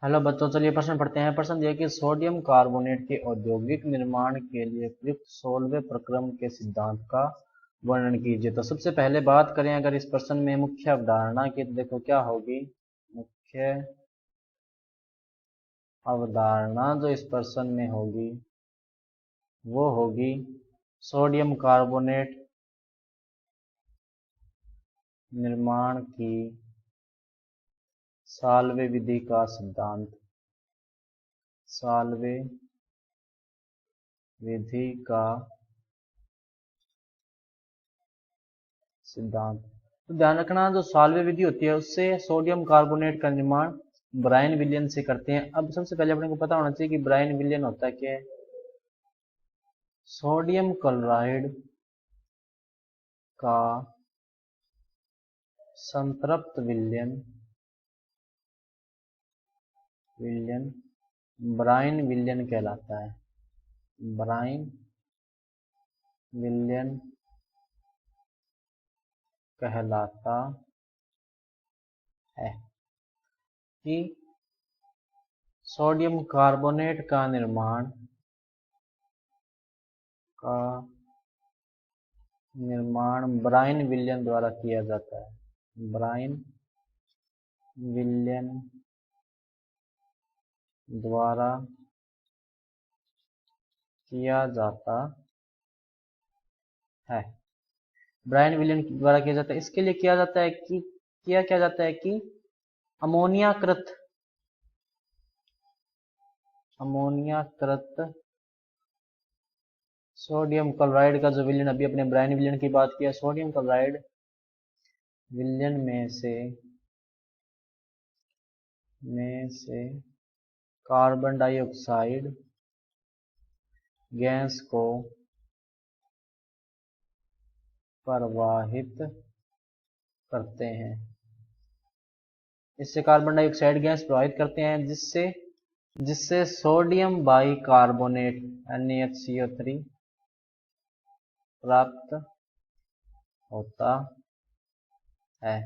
Hello बच्चों, चलिए प्रश्न पढ़ते हैं। प्रश्न दिया कि सोडियम कार्बोनेट के औद्योगिक निर्माण के लिए प्रयुक्त 16वें प्रक्रम के सिद्धांत का वर्णन कीजिए। तो सबसे पहले बात करें अगर इस प्रश्न में मुख्य अवधारणा की, तो देखो क्या होगी। मुख्य अवधारणा जो इस प्रश्न में होगी वो होगी सोडियम कार्बोनेट निर्माण की साल्वे विधि का सिद्धांत। साल्वे विधि का सिद्धांत। तो ध्यान रखना, जो साल्वे विधि होती है उससे सोडियम कार्बोनेट का निर्माण ब्रायन विलियन से करते हैं। अब सबसे पहले अपने को पता होना चाहिए कि ब्रायन विलियन होता क्या है। सोडियम क्लोराइड का संतृप्त विलयन विलयन ब्रायन विलयन कहलाता है। ब्रायन विलयन कहलाता है कि सोडियम कार्बोनेट का निर्माण ब्रायन विलयन द्वारा किया जाता है। ब्रायन विलयन द्वारा किया जाता है। ब्रायन विलयन द्वारा किया जाता है। इसके लिए किया जाता है कि क्या जाता है कि अमोनियाकृत सोडियम क्लोराइड का जो विलयन, अभी अपने ब्रायन विलयन की बात किया, सोडियम क्लोराइड विलयन में से कार्बन डाइऑक्साइड गैस को प्रवाहित करते हैं। इससे कार्बन डाइऑक्साइड गैस प्रवाहित करते हैं जिससे सोडियम बाइकार्बोनेट NaHCO3 प्राप्त होता है।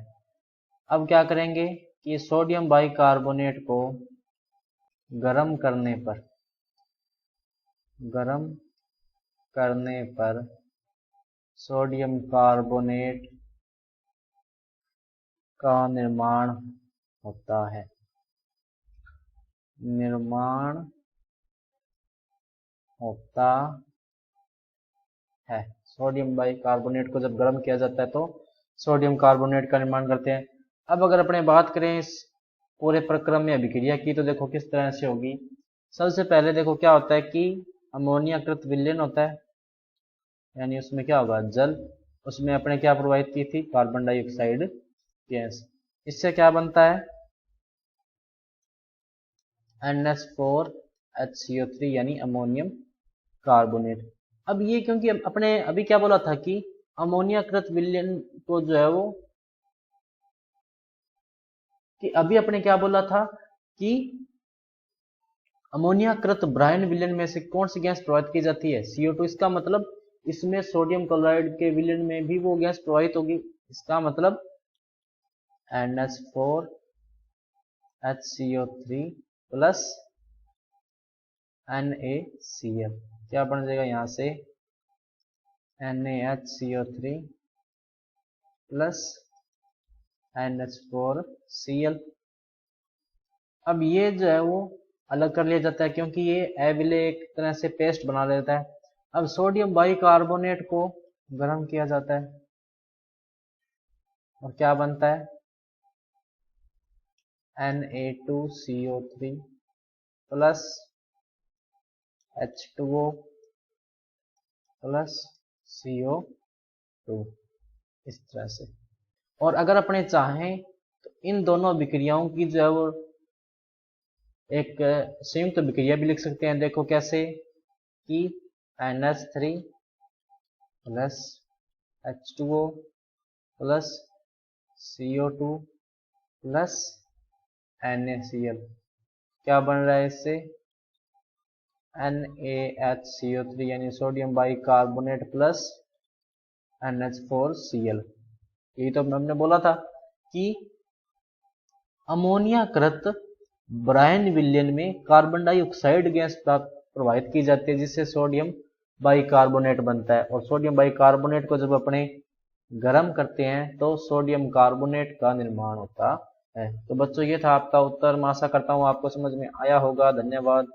अब क्या करेंगे कि सोडियम बाइकार्बोनेट को गर्म करने पर सोडियम कार्बोनेट का निर्माण होता है। सोडियम बाइकार्बोनेट को जब गर्म किया जाता है तो सोडियम कार्बोनेट का निर्माण करते हैं। अब अगर अपने बात करें इस पूरे प्रक्रम में अभिक्रिया की, तो देखो किस तरह से होगी। सबसे पहले देखो क्या होता है कि अमोनियाकृत विलयन होता है, यानी उसमें क्या होगा, जल। उसमें अपने क्या प्रवाहित की थी, कार्बन डाइऑक्साइड गैस। इससे क्या बनता है, NH4HCO3 यानी अमोनियम कार्बोनेट। अब ये क्योंकि अपने अभी क्या बोला था कि अमोनियाकृत विलयन को जो है वो, कि अभी अपने क्या बोला था कि अमोनियाकृत ब्रायन विलयन में से कौन सी गैस प्रवाहित की जाती है, CO2। इसका मतलब इसमें सोडियम क्लोराइड के विलयन में भी वो गैस प्रवाहित होगी। इसका मतलब NH4HCO3 प्लस NaCl। क्या बन जाएगा यहाँ से, NaHCO3 प्लस NH4Cl। अब ये जो है वो अलग कर लिया जाता है क्योंकि ये अविलय एक तरह से पेस्ट बना देता है। अब सोडियम बाइकार्बोनेट को गर्म किया जाता है और क्या बनता है, Na2CO3 plus H2O plus CO2, इस तरह से। और अगर अपने चाहें तो इन दोनों अभिक्रियाओं की जो है वो एक संयुक्त अभिक्रिया भी लिख सकते हैं। देखो कैसे कि NH3 plus H2O plus CO2 plus NaCl। क्या बन रहा है इससे, NaHCO3 यानी सोडियम बाइकार्बोनेट प्लस NH4Cl। यही तो हमने बोला था कि अमोनियाकृत ब्रायन विलियन में कार्बन डाइऑक्साइड गैस प्रवाहित की जाती है जिससे सोडियम बाइकार्बोनेट बनता है। और सोडियम बाइकार्बोनेट को जब अपने गर्म करते हैं तो सोडियम कार्बोनेट का निर्माण होता है। तो बच्चों ये था आपका उत्तर। मैं आशा करता हूँ आपको समझ में आया होगा। धन्यवाद।